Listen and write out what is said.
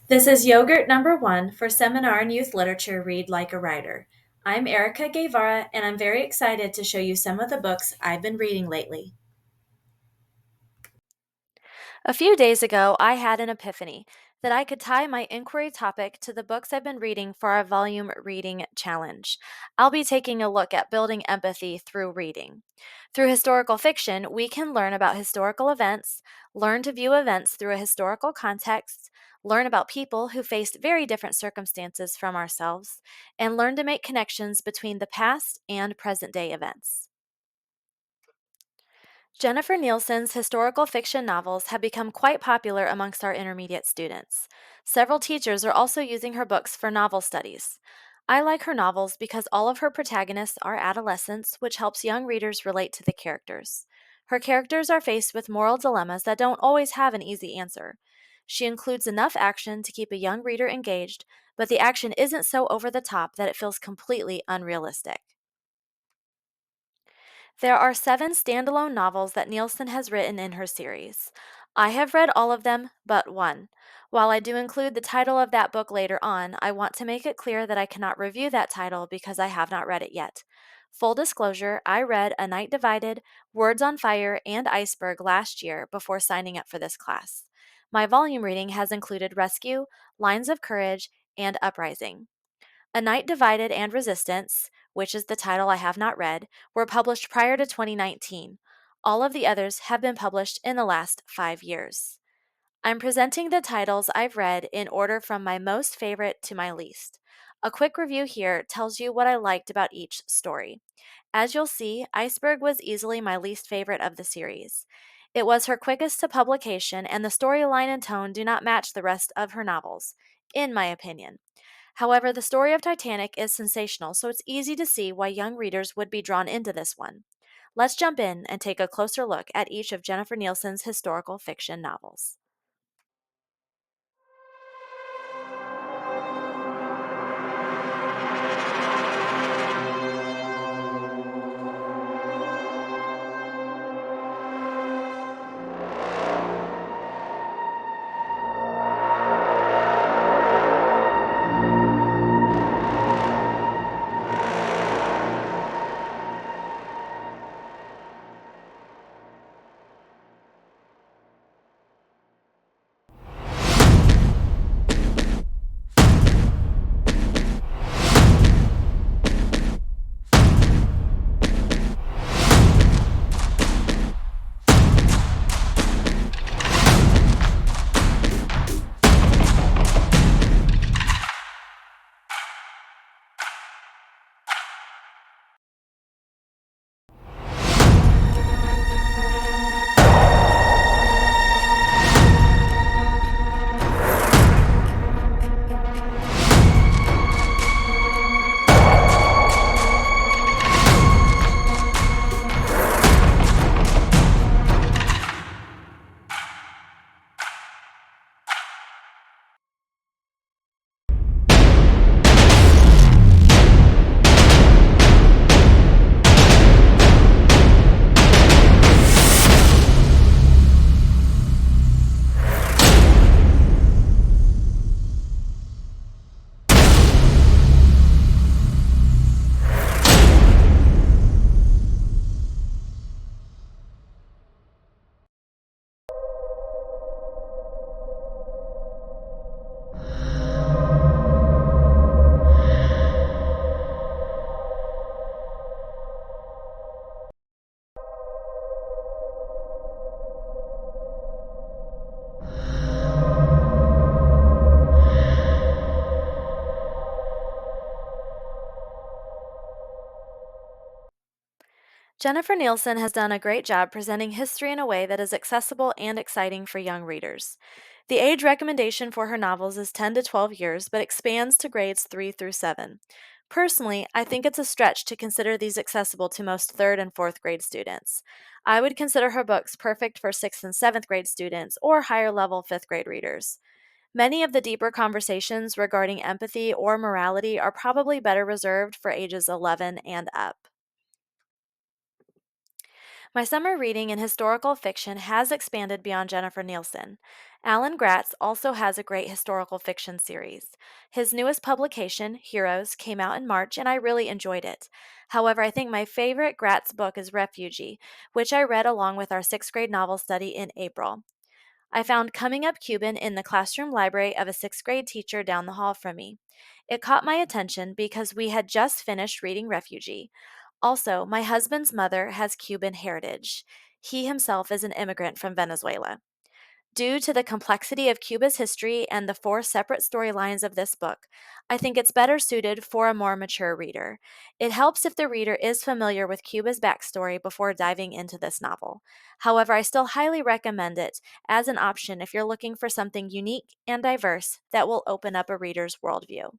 This is yogurt number one for Seminar and Youth Literature Read Like a Writer. I'm Erica Guevara, and I'm very excited to show you some of the books I've been reading lately. A few days ago, I had an epiphany that I could tie my inquiry topic to the books I've been reading for our volume reading challenge. I'll be taking a look at building empathy through reading. Through historical fiction, we can learn about historical events, learn to view events through a historical context, learn about people who faced very different circumstances from ourselves, and learn to make connections between the past and present day events. Jennifer Nielsen's historical fiction novels have become quite popular amongst our intermediate students. Several teachers are also using her books for novel studies. I like her novels because all of her protagonists are adolescents, which helps young readers relate to the characters. Her characters are faced with moral dilemmas that don't always have an easy answer. She includes enough action to keep a young reader engaged, but the action isn't so over the top that it feels completely unrealistic. There are 7 standalone novels that Nielsen has written in her series. I have read all of them but one. While I do include the title of that book later on, I want to make it clear that I cannot review that title because I have not read it yet. Full disclosure, I read A Night Divided, Words on Fire, and Iceberg last year before signing up for this class. My volume reading has included Rescue, Lines of Courage, and Uprising. A Night Divided and Resistance, which is the title I have not read, were published prior to 2019. All of the others have been published in the last 5 years. I'm presenting the titles I've read in order from my most favorite to my least. A quick review here tells you what I liked about each story. As you'll see, Iceberg was easily my least favorite of the series. It was her quickest to publication, and the storyline and tone do not match the rest of her novels, in my opinion. However, the story of Titanic is sensational, so it's easy to see why young readers would be drawn into this one. Let's jump in and take a closer look at each of Jennifer Nielsen's historical fiction novels. Jennifer Nielsen has done a great job presenting history in a way that is accessible and exciting for young readers. The age recommendation for her novels is 10 to 12 years, but expands to grades 3 through 7. Personally, I think it's a stretch to consider these accessible to most 3rd and 4th grade students. I would consider her books perfect for 6th and 7th grade students or higher level 5th grade readers. Many of the deeper conversations regarding empathy or morality are probably better reserved for ages 11 and up. My summer reading in historical fiction has expanded beyond Jennifer Nielsen. Alan Gratz also has a great historical fiction series. His newest publication, Heroes, came out in March and I really enjoyed it. However, I think my favorite Gratz book is Refugee, which I read along with our sixth grade novel study in April. I found Coming Up Cuban in the classroom library of a sixth grade teacher down the hall from me. It caught my attention because we had just finished reading Refugee. Also, my husband's mother has Cuban heritage. He himself is an immigrant from Venezuela. Due to the complexity of Cuba's history and the four separate storylines of this book, I think it's better suited for a more mature reader. It helps if the reader is familiar with Cuba's backstory before diving into this novel. However, I still highly recommend it as an option if you're looking for something unique and diverse that will open up a reader's worldview.